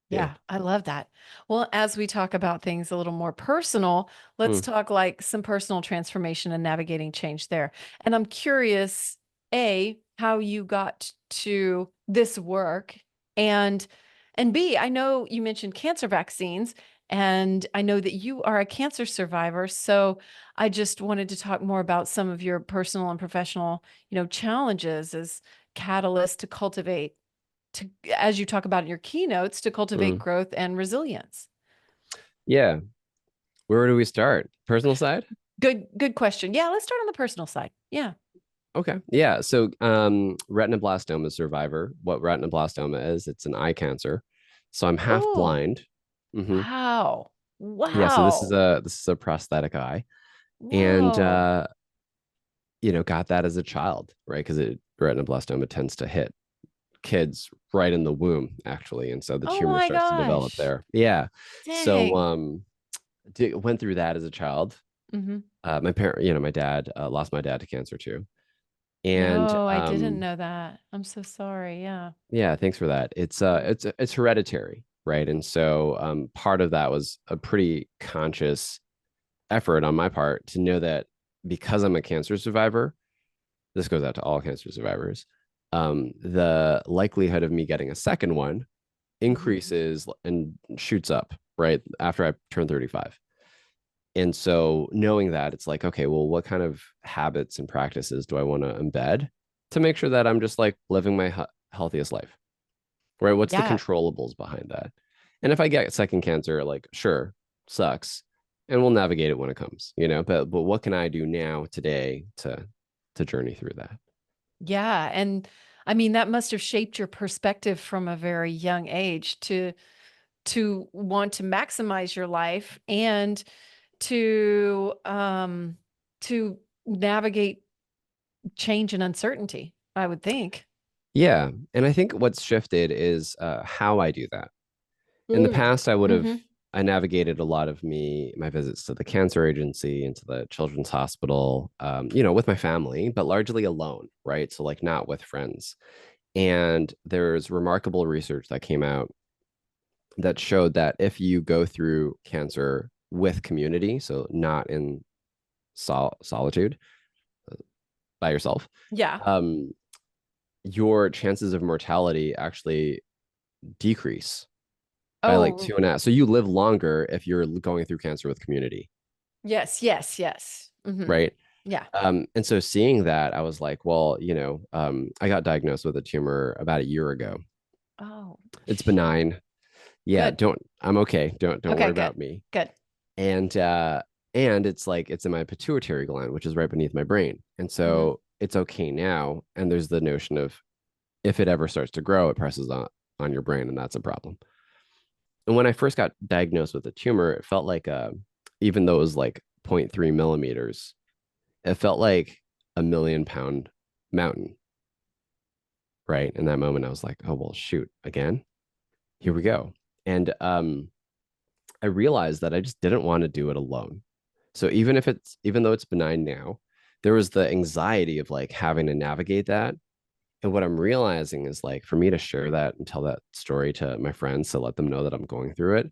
yeah. Yeah, I love that. Well, as we talk about things a little more personal, let's Hmm. talk like some personal transformation and navigating change there. And I'm curious, A, how you got to this work and B, I know you mentioned cancer vaccines and I know that you are a cancer survivor, so I just wanted to talk more about some of your personal and professional, challenges as catalyst to cultivate to as you talk about in your keynotes, to cultivate Hmm. growth and resilience? Yeah. Where do we start? Personal side? Good question. Yeah, let's start on the personal side. Yeah. Okay. Yeah. So, retinoblastoma survivor. What retinoblastoma is? It's an eye cancer. So I'm half Oh, blind. Hmm. wow. Yeah. So Wow. this is a prosthetic eye, and Whoa. got that as a child, right? Because retinoblastoma tends to hit kids right in the womb, actually, and so the Oh tumor my starts to develop gosh. there. Yeah. So Dang. went through that as a child. Hmm. My parent, my dad lost my dad to cancer too, and No, I didn't know that. I'm so sorry. Yeah. yeah, thanks for that. It's Yeah. it's hereditary, right? And so part of that was a pretty conscious effort on my part to know that because I'm a cancer survivor, this goes out to all cancer survivors, the likelihood of me getting a second one Hmm. increases and shoots up right after I turn 35. And so knowing that, it's like, okay, well, what kind of habits and practices do I want to embed to make sure that I'm just like living my healthiest life, right? What's the Yeah. controllables behind that? And if I get second cancer, like, sure, sucks, and we'll navigate it when it comes, but what can I do now today to journey through that? Yeah. And I mean, that must have shaped your perspective from a very young age to want to maximize your life and to to navigate change and uncertainty, I would think. Yeah, and I think what's shifted is how I do that. In the Mm. past, Mhm. I navigated a lot of my visits to the cancer agency and to the children's hospital, with my family, but largely alone, right? So like not with friends. And there's remarkable research that came out that showed that if you go through cancer with community, so not in solitude by yourself, Yeah. um, your chances of mortality actually decrease by like Oh, 2.5. So you live longer if you're going through cancer with community, yes, yes, yes. right? Yeah. And so seeing that, I was like, well, I got diagnosed with a tumor about a year ago. Oh, It's shoot. benign. Yeah, Good. I'm okay. Don't Okay, worry good. about me. Good. And it's like it's in my pituitary gland, which is right beneath my brain. And Hmm. so it's okay now. And there's the notion of if it ever starts to grow, it presses on your brain, and that's a problem. And when I first got diagnosed with a tumor, it felt like even though it was like 0.3 millimeters, it felt like a 1 million pound mountain. Right. In that moment, I was like, oh well, shoot, again. Here we go. And I realized that I just didn't want to do it alone. So even though it's benign now, there was the anxiety of like having to navigate that. And what I'm realizing is like for me to share that and tell that story to my friends to let them know that I'm going through it,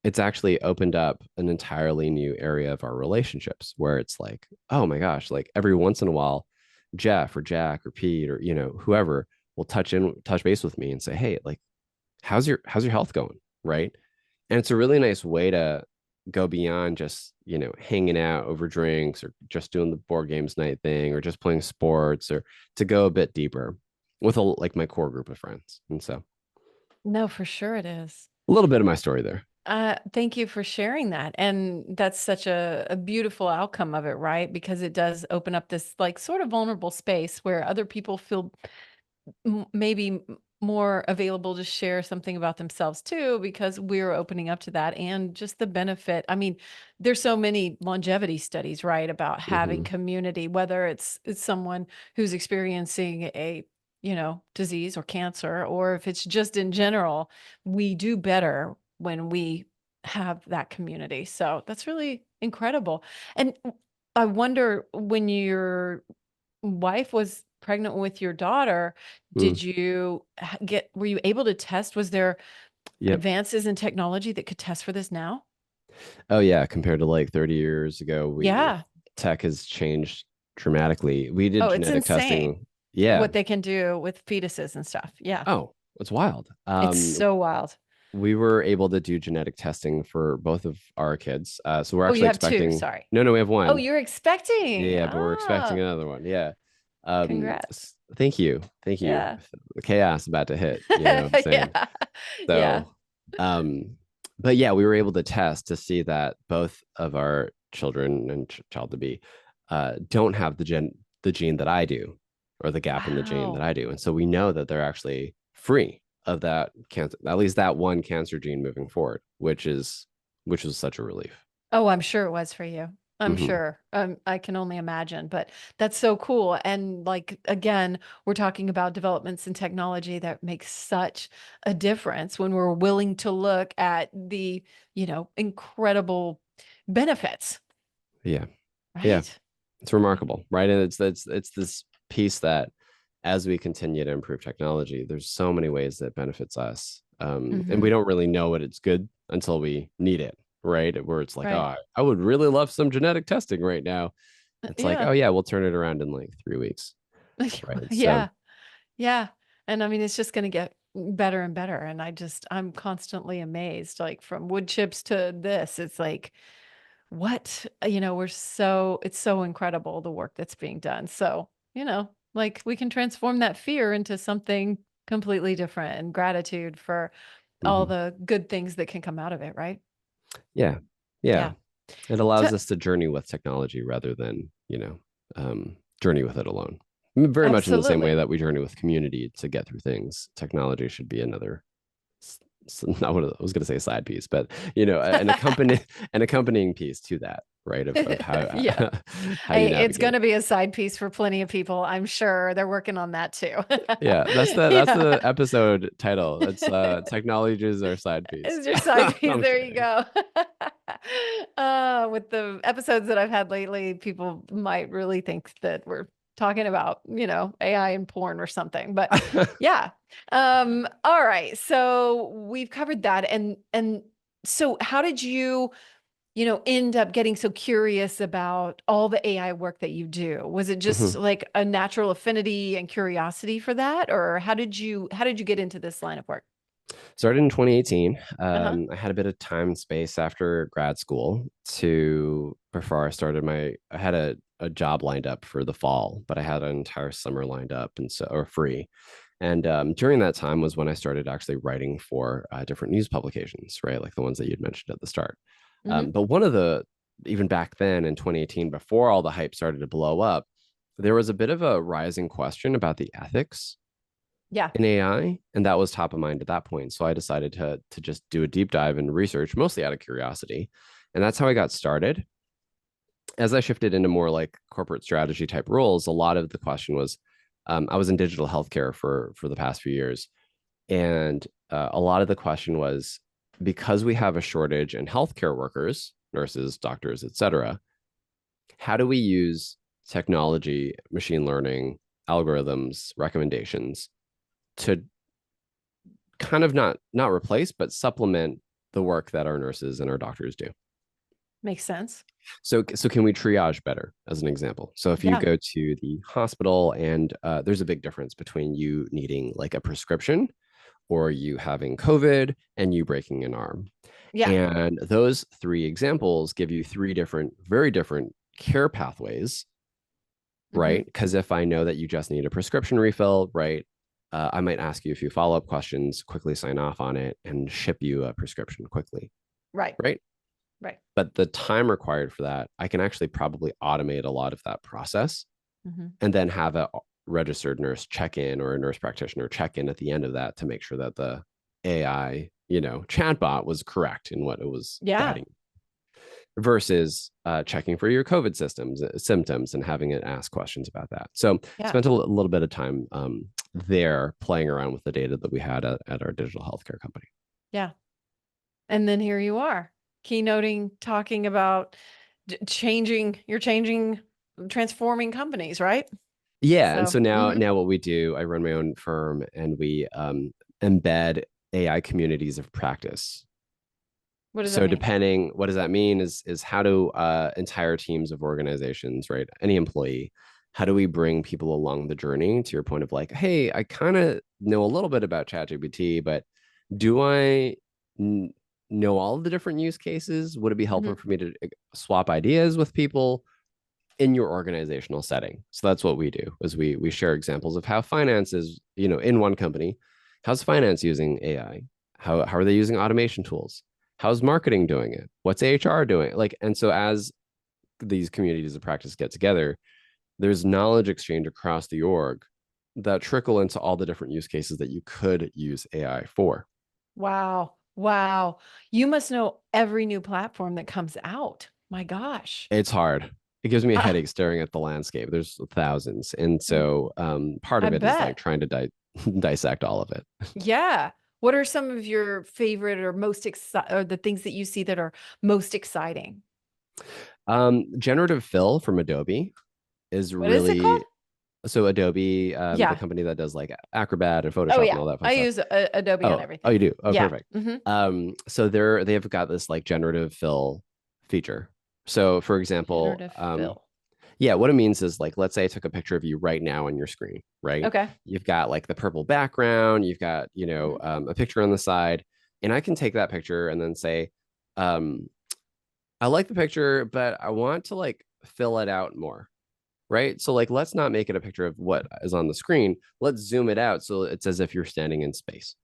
it's actually opened up an entirely new area of our relationships where it's like, oh my gosh, like every once in a while, Jeff or Jack or Pete or whoever will touch base with me and say, hey, like how's your health going? Right. And it's a really nice way to go beyond just hanging out over drinks or just doing the board games night thing or just playing sports, or to go a bit deeper with like my core group of friends. And so No, for sure it is. a little bit of my story there. Thank you for sharing that. And that's such a beautiful outcome of it, right? Because it does open up this like sort of vulnerable space where other people feel maybe more available to share something about themselves too, because we're opening up to that and just the benefit. I mean, there's so many longevity studies, right, about having Mm-hmm. community, whether it's someone who's experiencing a disease or cancer, or if it's just in general, we do better when we have that community. So that's really incredible. And I wonder, when your wife was pregnant with your daughter, Mm. did you were you able to test? Was there Yep. advances in technology that could test for this now? Oh yeah, compared to like 30 years ago, we Yeah. tech has changed dramatically. We did Oh, it's genetic insane testing. Yeah. what they can do with fetuses and stuff. Yeah. Oh, it's wild. It's so wild. We were able to do genetic testing for both of our kids. So we're Oh, you actually have two. expecting. Sorry. No, we have Oh, one. you're expecting. Yeah, but we're expecting Ah, another one. Yeah. congrats. Thank you. Thank you. Yeah. The chaos about to hit, you know what I'm saying? Yeah. Yeah. So, um, but yeah, we were able to test to see that both of our children and child to be don't have the gene that I do, or the gap in the gene that Wow. I do. And so we know that they're actually free of that cancer, at least that one cancer gene moving forward, which is such a relief. Oh, I'm sure it was for you. I'm Hmm. sure. I can only imagine, but that's so cool. And like, again, we're talking about developments in technology that make such a difference when we're willing to look at the, incredible benefits, Yeah. Yeah. right? It's remarkable, right? And it's this piece that as we continue to improve technology, there's so many ways that benefits us. And we Hmm. don't really know what it's good until we need it, right? Where it's like, oh, Right. I would really love some genetic testing right now. It's like, Yeah. oh yeah, we'll turn it around in like 3 weeks, right? So Yeah. Yeah. And I mean, it's just going to get better and better. And I'm constantly amazed, like from wood chips to this. It's like, what it's so incredible, the work that's being done. So like we can transform that fear into something completely different, and gratitude for all mhm. the good things that can come out of it, right? Yeah, yeah, Yeah. it allows To, us to journey with technology rather than journey with it alone. Very much in the same way absolutely. that we journey with community to get through things, technology should be another not what I was going to say, a side piece, but an accompanying piece to that, right? Of how Yeah. how you Hey, it's navigate going it. to be a side piece for plenty of people. I'm sure they're working on that too. Yeah, that's Yeah. the episode title. It's technology is our side piece. Is your side No, piece. I'm There you kidding. go. With the episodes that I've had lately, people might really think that we're talking about, AI and porn or something. But yeah. All right. So we've covered that. And so how did you, end up getting so curious about all the AI work that you do? Was it just Mhm. like a natural affinity and curiosity for that? Or how did you get into this line of work? Started in 2018. Uh-huh. I had a bit of time and space after grad school to before I started I had a job lined up for the fall, but I had an entire summer lined up and so or free. And during that time was when I started actually writing for different news publications, right? Like the ones that you'd mentioned at the start. Hmm. But one of the, even back then in 2018, before all the hype started to blow up, there was a bit of a rising question about the ethics Yeah. in AI, and that was top of mind at that point. So I decided to just do a deep dive and research, mostly out of curiosity, and that's how I got started. As I shifted into more like corporate strategy type roles, a lot of the question was, I was in digital healthcare for the past few years, and a lot of the question was because we have a shortage in healthcare workers, nurses, doctors, etc. How do we use technology, machine learning, algorithms, recommendations to kind of not replace but supplement the work that our nurses and our doctors do? Makes sense. So can we triage better, as an example? So if you Yeah. go to the hospital and there's a big difference between you needing like a prescription or you having COVID and you breaking an arm. Yeah. And those three examples give you three different, very different care pathways, Hmm. right? Because if I know that you just need a prescription refill, right, I might ask you a few follow-up questions, quickly sign off on it, and ship you a prescription quickly, Right. right? Right. But the time required for that, I can actually probably automate a lot of that process Hmm. and then have a registered nurse check in or a nurse practitioner check in at the end of that to make sure that the AI, chatbot was correct in what it was Yeah. guiding versus checking for your COVID symptoms and having it ask questions about that. So Yeah. spent a little bit of time there playing around with the data that we had at our digital healthcare company. Yeah. And then here you are, keynoting, talking about you're changing, transforming companies, right? Yeah, and So, so now mhm. now what we do, I run my own firm and we embed AI communities of practice. What does that So mean? depending, what does that mean is how do entire teams of organizations, right? Any employee, how do we bring people along the journey to your point of like, hey, I kind of know a little bit about ChatGPT, but do I n- know all of the different use cases? Would it be helpful Mhm. for me to swap ideas with people in your organizational setting? So that's what we do is we share examples of how finance is, in one company, how's finance using AI? How are they using automation tools? How's marketing doing it? What's HR doing? Like, and so as these communities of practice get together, there's knowledge exchange across the org that trickle into all the different use cases that you could use AI for. Wow. Wow. You must know every new platform that comes out. My gosh. It's hard. It gives me a Ah, headache staring at the landscape. There's thousands. And mm, so part I of it is like bet. trying to dissect all of it. Yeah. What are some of your favorite or or the things that you see that are most exciting? Generative fill from Adobe is What is it called? really so Adobe, the Yeah. company that does like Acrobat and Oh Photoshop and yeah. all that fun I stuff. use Adobe on Oh, you everything. do? Oh, Yeah. perfect. Hmm. So they've got this like generative fill feature. So for example, Generative fill. yeah, what it means is like, let's say I took a picture of you right now on your screen, right? Okay. You've got like the purple background, you've got, Hmm. a picture on the side, and I can take that picture and then say, um, I like the picture, but I want to like fill it out more, right? So like, let's not make it a picture of what is on the screen. Let's zoom it out so it's as if you're standing in space,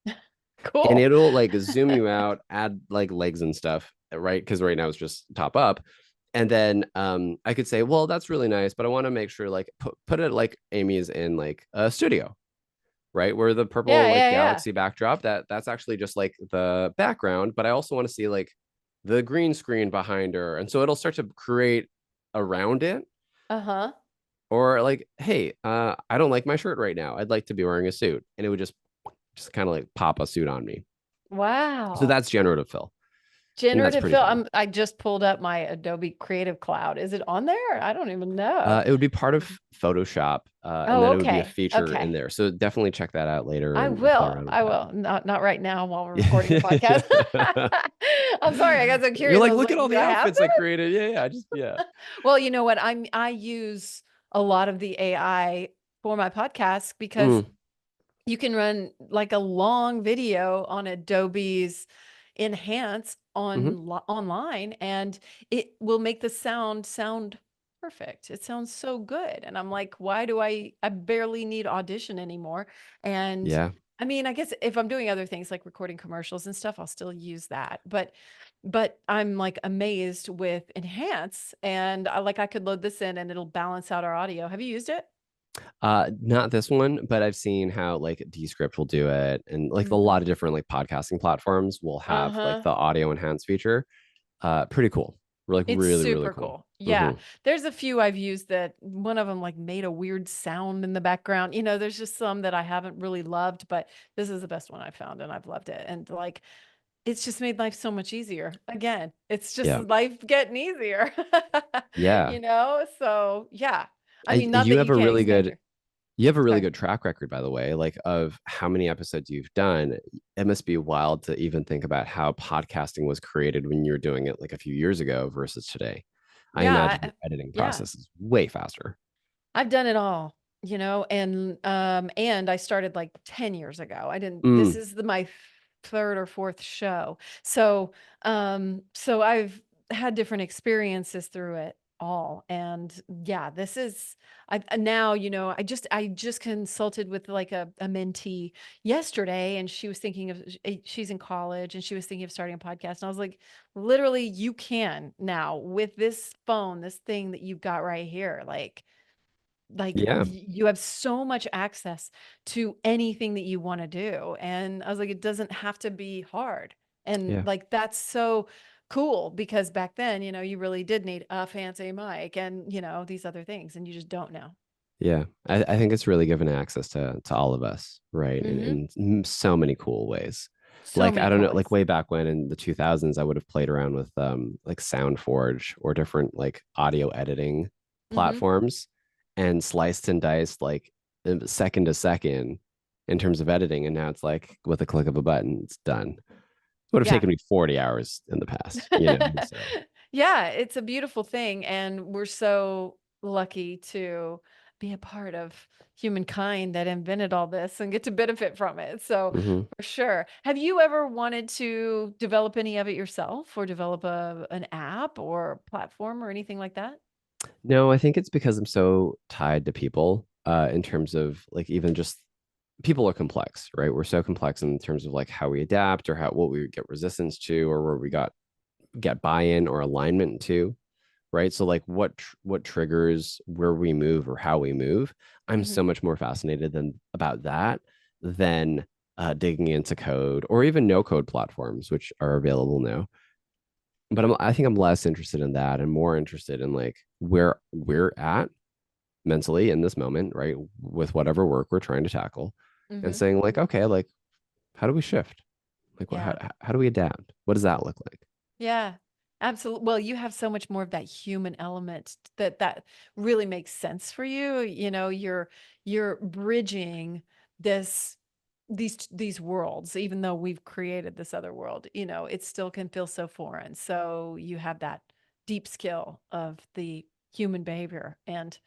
and Cool. it'll like zoom you out, add like legs and stuff, right? Because right now it's just top up. And then I could say, well, that's really nice, but I want to make sure like put it like Amy is in like a studio, right? Where the purple Yeah, like yeah, yeah. galaxy backdrop, that's actually just like the background, but I also want to see like the green screen behind her. And so it'll start to create around it. Uh-huh. Or like, hey, I don't like my shirt right now. I'd like to be wearing a suit. And it would just kind of like pop a suit on me. So Wow. that's generative fill. And that's Generative pretty fill. cool. I just pulled up my Adobe Creative Cloud. Is it on there? I don't even know. It would be part of Photoshop, and Oh, then it would be a okay. feature in Okay. there. So definitely check that out later I and play will. around with I that. will. Not right now while we're recording a podcast. I'm sorry. I got so You're curious. I like, was look like, at all do the I have outfits I to? created. Yeah, yeah. Well, you know what? I use a lot of the AI for my podcast because Mm, you can run like a long video on Adobe's Enhance hmm. online, and it will make the sound perfect. It sounds so good. And I'm like, why do I barely need Audition anymore? And Yeah, I mean, I guess if I'm doing other things like recording commercials and stuff, I'll still use that. But I'm like amazed with Enhance, and I could load this in and it'll balance out our audio. Have you used it? not this one, but I've seen how like Descript will do it, and like a Mhm. lot of different like podcasting platforms will have like Uh-huh. the audio enhance feature. Pretty cool. Like It's really, really super cool. cool. Yeah. Hmm. There's a few I've used that one of them like made a weird sound in the background. There's just some that I haven't really loved, but this is the best one I found and I've loved it. And like it's just made life so much easier. Again, it's just Yeah, life getting easier. yeah. So yeah. I mean, not You that have you a can't really extend good your You have a really sorry. good track record, by the way, like of how many episodes you've done. It must be wild to even think about how podcasting was created when you were doing it like a few years ago versus today. I Yeah. imagine your editing Yeah. process is way faster. I've done it all, and I started like 10 years ago. I didn't This Mm, is my third or fourth show. So I've had different experiences through it all. And yeah, this is now, I just consulted with like a mentee yesterday, and she was thinking of she's in college and she was thinking of starting a podcast. And I was like, literally, you can now with this phone, this thing that you've got right here. yeah, You have so much access to anything that you want to do. And I was like, it doesn't have to be hard. And yeah. like that's so cool because back then, you really did need a fancy mic and, these other things, and you just don't now. Yeah, I think it's really given access to all of us, right? Hmm. In so many cool ways. So Like many I don't cool know, like ways. way back when in the 2000s, I would have played around with like SoundForge or different like audio editing Hmm. platforms and sliced and diced like second to second in terms of editing. And now it's like with a click of a button, it's done. It would have Yeah. taken me 40 hours in the past, you know? So Yeah, it's a beautiful thing, and we're so lucky to be a part of humankind that invented all this and get to benefit from it. So, mhm. for sure. Have you ever wanted to develop any of it yourself or develop an app or platform or anything like that? No, I think it's because I'm so tied to people in terms of like even just people are complex, right? We're so complex in terms of like how we adapt or how what we get resistance to or where we get buy-in or alignment to, right? So like what triggers where we move or how we move. I'm Hmm. so much more fascinated than about that than digging into code or even no code platforms, which are available now. But I think I'm less interested in that and more interested in like where we're at mentally in this moment, right? With whatever work we're trying to tackle and Hmm. saying like, okay, like how do we shift? Like what, Yeah. how do we adapt? What does that look like? Yeah, absolutely. Well, you have so much more of that human element that really makes sense for you. You're bridging this these worlds, even though we've created this other world, it still can feel so foreign. So you have that deep skill of the human behavior and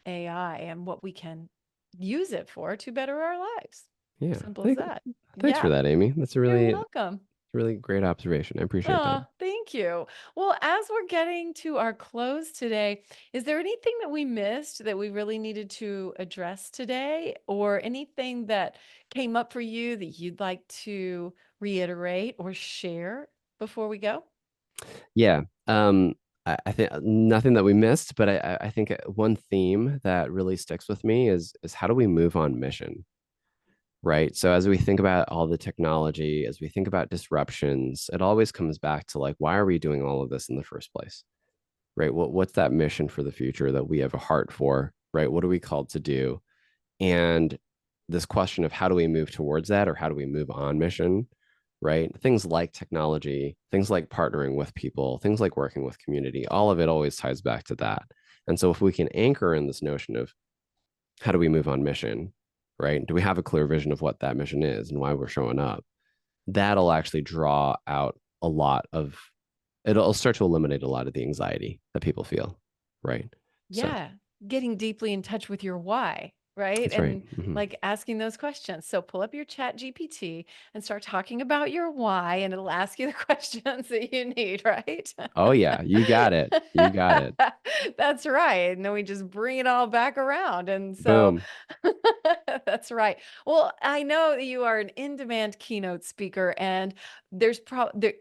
AI and what we can use it for to better our lives. Yeah. Simple as that. Thanks for Yeah, that, Amy. That's a you're really welcome. really great observation. I appreciate that. Oh, thank you. Well, as we're getting to our close today, is there anything that we missed that we really needed to address today, or anything that came up for you that you'd like to reiterate or share before we go? Yeah. I think nothing that we missed, but I think one theme that really sticks with me is how do we move on mission, right? So as we think about all the technology, as we think about disruptions, it always comes back to like, why are we doing all of this in the first place, right? What's that mission for the future that we have a heart for, right? What are we called to do? And this question of how do we move towards that or how do we move on mission right? Things like technology, things like partnering with people, things like working with community, all of it always ties back to that. And so if we can anchor in this notion of how do we move on mission, right? Do we have a clear vision of what that mission is and why we're showing up? That'll actually draw out a lot of, it'll start to eliminate a lot of the anxiety that people feel, right? So Yeah, getting deeply in touch with your why, right? that's right. And like asking those questions. So pull up your chat GPT and start talking about your why, and it'll ask you the questions that you need, right? Oh yeah, you got it. You got it. That's right. And then we just bring it all back around. And so Boom. that's right. Well, I know that you are an in-demand keynote speaker, and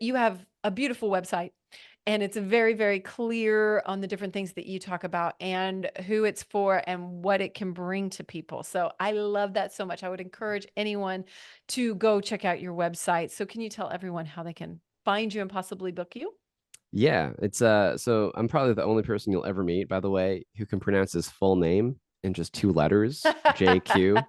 you have a beautiful website, and it's very, very clear on the different things that you talk about and who it's for and what it can bring to people. So I love that so much. I would encourage anyone to go check out your website. So can you tell everyone how they can find you and possibly book you? Yeah, it's so I'm probably the only person you'll ever meet, by the way, who can pronounce his full name in just 2 letters, JQ.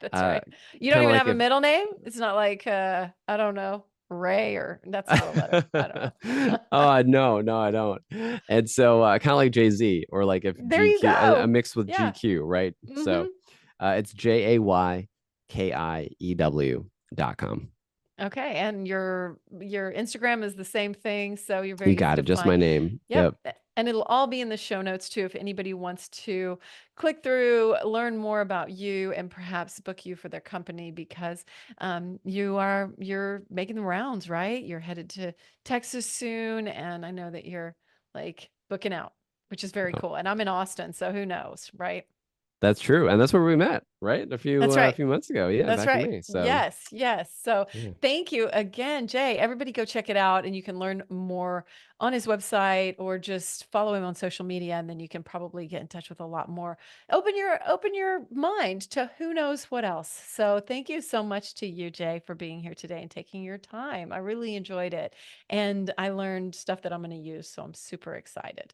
That's right. You don't Kind of even like have a if middle name? It's not like I don't know, Ray, or that's not a letter. I don't know. Oh no, I don't. And so kind of like Jay-Z, or like if There you GQ, a go. mix with Yeah. GQ, right? hmm So it's JAYKIEW.com. Okay, and your Instagram is the same thing, so you're very You easy got to it, just my find. name. Yep, Yep. and it'll all be in the show notes too if anybody wants to click through, learn more about you, and perhaps book you for their company because you're making the rounds, right? You're headed to Texas soon, and I know that you're like booking out, which is very Oh, cool. And I'm in Austin, so who knows, right? that's true. And that's where we met, right? That's A right. few months ago. Yeah, That's back in right. May. So Yes, yes. So yeah. thank you again, Jay. Everybody go check it out, and you can learn more on his website or just follow him on social media, and then you can probably get in touch with a lot more. Open your mind to who knows what else. So thank you so much to you, Jay, for being here today and taking your time. I really enjoyed it. And I learned stuff that I'm going to use, so I'm super excited.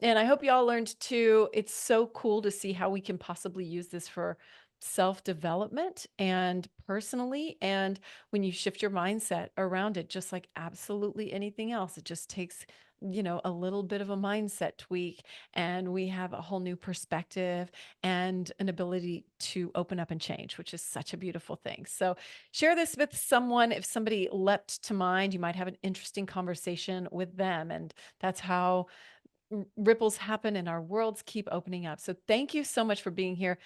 And I hope you all learned too. It's so cool to see how we can possibly use this for self-development and personally. And when you shift your mindset around it, just like absolutely anything else, it just takes, a little bit of a mindset tweak, and we have a whole new perspective and an ability to open up and change, which is such a beautiful thing. So share this with someone. If somebody leapt to mind, you might have an interesting conversation with them. And that's how ripples happen and our worlds keep opening up. So thank you so much for being here.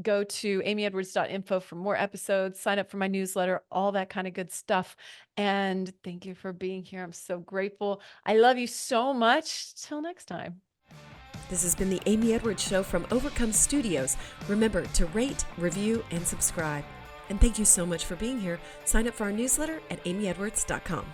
Go to amyedwards.info for more episodes, sign up for my newsletter, all that kind of good stuff. And thank you for being here. I'm so grateful. I love you so much. Till next time. This has been the Amy Edwards Show from Overcome Studios. Remember to rate, review, and subscribe. And thank you so much for being here. Sign up for our newsletter at amyedwards.com.